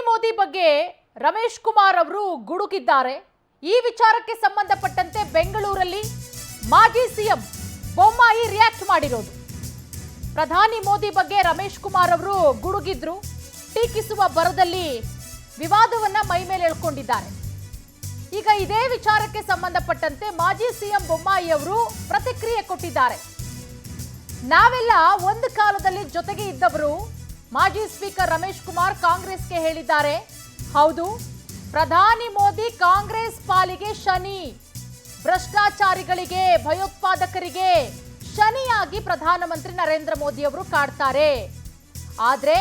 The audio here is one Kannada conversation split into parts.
ಮೋದಿ ಬಗ್ಗೆ ರಮೇಶ್ ಕುಮಾರ್ ಅವರು ಗುಡುಗಿದ್ದಾರೆ. ಈ ವಿಚಾರಕ್ಕೆ ಸಂಬಂಧಪಟ್ಟಂತೆ ಬೆಂಗಳೂರಲ್ಲಿ ಮಾಜಿ ಸಿಎಂ ಬೊಮ್ಮಾಯಿ ರಿಯಾಕ್ಟ್ ಮಾಡಿರೋದು. ಪ್ರಧಾನಿ ಮೋದಿ ಬಗ್ಗೆ ರಮೇಶ್ ಕುಮಾರ್ ಅವರು ಗುಡುಗಿದ್ರು. ಟೀಕಿಸುವ ಬರದಲ್ಲಿ ವಿವಾದವನ್ನ ಮೈ ಮೇಲೆ ಎಳ್ಕೊಂಡಿದ್ದಾರೆ. ಈಗ ಇದೇ ವಿಚಾರಕ್ಕೆ ಸಂಬಂಧಪಟ್ಟಂತೆ ಮಾಜಿ ಸಿಎಂ ಬೊಮ್ಮಾಯಿ ಅವರು ಪ್ರತಿಕ್ರಿಯೆ ಕೊಟ್ಟಿದ್ದಾರೆ. ನಾವೆಲ್ಲ ಒಂದು ಕಾಲದಲ್ಲಿ ಜೊತೆಗೆ ಇದ್ದವರು. ಮಾಜಿ ಸ್ಪೀಕರ್ ರಮೇಶ್ ಕುಮಾರ್ ಕಾಂಗ್ರೆಸ್ಗೆ ಹೇಳಿದ್ದಾರೆ, ಹೌದು, ಪ್ರಧಾನಿ ಮೋದಿ ಕಾಂಗ್ರೆಸ್ ಪಾಲಿಗೆ ಶನಿ, ಭ್ರಷ್ಟಾಚಾರಿಗಳಿಗೆ, ಭಯೋತ್ಪಾದಕರಿಗೆ ಶನಿಯಾಗಿ ಪ್ರಧಾನಮಂತ್ರಿ ನರೇಂದ್ರ ಮೋದಿ ಅವರು ಕಾಡ್ತಾರೆ. ಆದ್ರೆ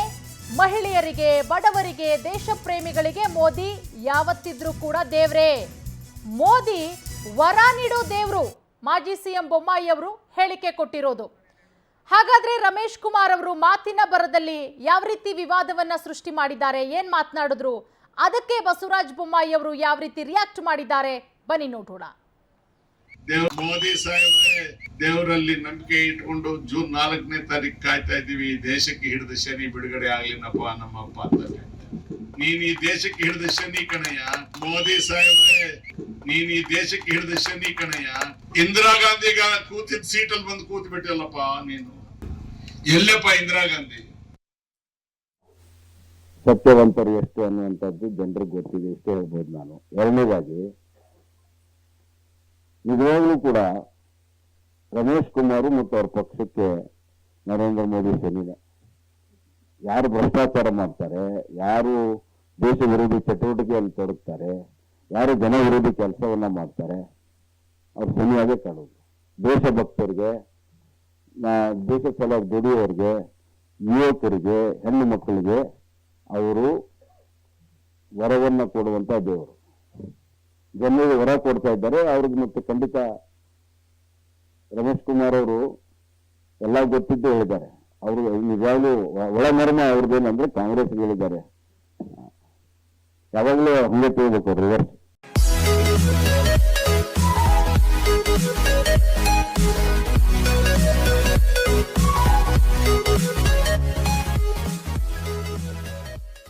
ಮಹಿಳೆಯರಿಗೆ, ಬಡವರಿಗೆ, ದೇಶ ಪ್ರೇಮಿಗಳಿಗೆ ಮೋದಿ ಯಾವತ್ತಿದ್ರೂ ಕೂಡ ದೇವ್ರೇ. ಮೋದಿ ವರ ನೀಡೋ ದೇವ್ರು. ಮಾಜಿ ಸಿಎಂ ಬೊಮ್ಮಾಯಿ ಅವರು ಹೇಳಿಕೆ ಕೊಟ್ಟಿರೋದು. ಹಾಗಾದ್ರೆ ರಮೇಶ್ ಕುಮಾರ್ ಅವರು ಮಾತಿನ ಬರದಲ್ಲಿ ಯಾವ ರೀತಿ ವಿವಾದವನ್ನ ಸೃಷ್ಟಿ ಮಾಡಿದ್ದಾರೆ, ಏನ್ ಮಾತನಾಡಿದ್ರು, ಅದಕ್ಕೆ ಬಸವರಾಜ ಬೊಮ್ಮಾಯಿ ಅವರು ಯಾವ ರೀತಿ ರಿಯಾಕ್ಟ್ ಮಾಡಿದ್ದಾರೆ, ಬನ್ನಿ ನೋಡೋಣ. ಮೋದಿ ಸಾಹೇಬ್ರೆ, ದೇವರಲ್ಲಿ ನಂಬಿಕೆ ಇಟ್ಕೊಂಡು ಜೂನ್ 4ನೇ ತಾರೀಕು ಕಾಯ್ತಾ ಇದ್ದೀವಿ. ದೇಶಕ್ಕೆ ಹಿಡಿದ ಶನಿ ಬಿಡುಗಡೆ ಆಗ್ಲಿನಪ್ಪ ನಮ್ಮಪ್ಪ ಅಂತ. ನೀನ್ ಈ ದೇಶಕ್ಕೆ ಹಿಡಿದ ಶನಿ ಕಣಯ್ಯ ಮೋದಿ ಸಾಹೇಬ್ರೆ, ನೀನ್ ಈ ದೇಶಕ್ಕೆ ಹಿಡಿದ ಶನಿ ಕಣಯ್ಯ. ಇಂದಿರಾ ಗಾಂಧಿಗ ಕೂತಿದ್ ಸೀಟಲ್ಲಿ ಬಂದು ಕೂತ್ ಬಿಟ್ಟಲ್ಲಪ್ಪ ನೀನು. ಎಲ್ಲಪ್ಪ ಇಂದಿರಾ ಗಾಂಧಿ? ಸತ್ಯವಂತರು ಎಷ್ಟು ಅನ್ನುವಂಥದ್ದು ಜನರಿಗೆ ಗೊತ್ತಿದೆ, ಇಷ್ಟೇ ಹೇಳ್ಬೋದು ನಾನು. ಎರಡನೇದಾಗಿ ನಿಜವಾಗ್ಲೂ ಕೂಡ ರಮೇಶ್ ಕುಮಾರ್ ಮತ್ತು ಅವ್ರ ಪಕ್ಷಕ್ಕೆ ನರೇಂದ್ರ ಮೋದಿ ಶನಿದೆ. ಯಾರು ಭ್ರಷ್ಟಾಚಾರ ಮಾಡ್ತಾರೆ, ಯಾರು ದೇಶ ವಿರೋಧಿ ಚಟುವಟಿಕೆಯಲ್ಲಿ ತೊಡಗ್ತಾರೆ, ಯಾರು ಜನ ವಿರೋಧಿ ಕೆಲಸವನ್ನ ಮಾಡ್ತಾರೆ, ಅವ್ರು ಶನಿಯಾಗೆ ಕಾಣೋದು. ದೇಶಭಕ್ತರಿಗೆ, ದೇಶ ಸಲುವಾಗಿ ದುಡಿಯೋರಿಗೆ, ಯುವಕರಿಗೆ, ಹೆಣ್ಣು ಮಕ್ಕಳಿಗೆ ಅವರು ವರವನ್ನ ಕೊಡುವಂತ ದೇವರು. ಜನರಿಗೆ ವರ ಕೊಡ್ತಾ ಇದ್ದಾರೆ. ಅವ್ರಿಗೆ ಮತ್ತೆ ಖಂಡಿತ ರಮೇಶ್ ಕುಮಾರ್ ಅವರು ಎಲ್ಲ ಗೊತ್ತಿದ್ದು ಹೇಳಿದ್ದಾರೆ. ಅವರು ನಿಜವಾಗ್ಲೂ ಒಳಮರ್ಮ ಅವ್ರದ್ದೇನಂದ್ರೆ ಕಾಂಗ್ರೆಸ್ ಹೇಳಿದ್ದಾರೆ. ಯಾವಾಗಲೂ ಹಂಗೆ ತಿಳ್ಬೇಕು ರಿವರ್ಸ್.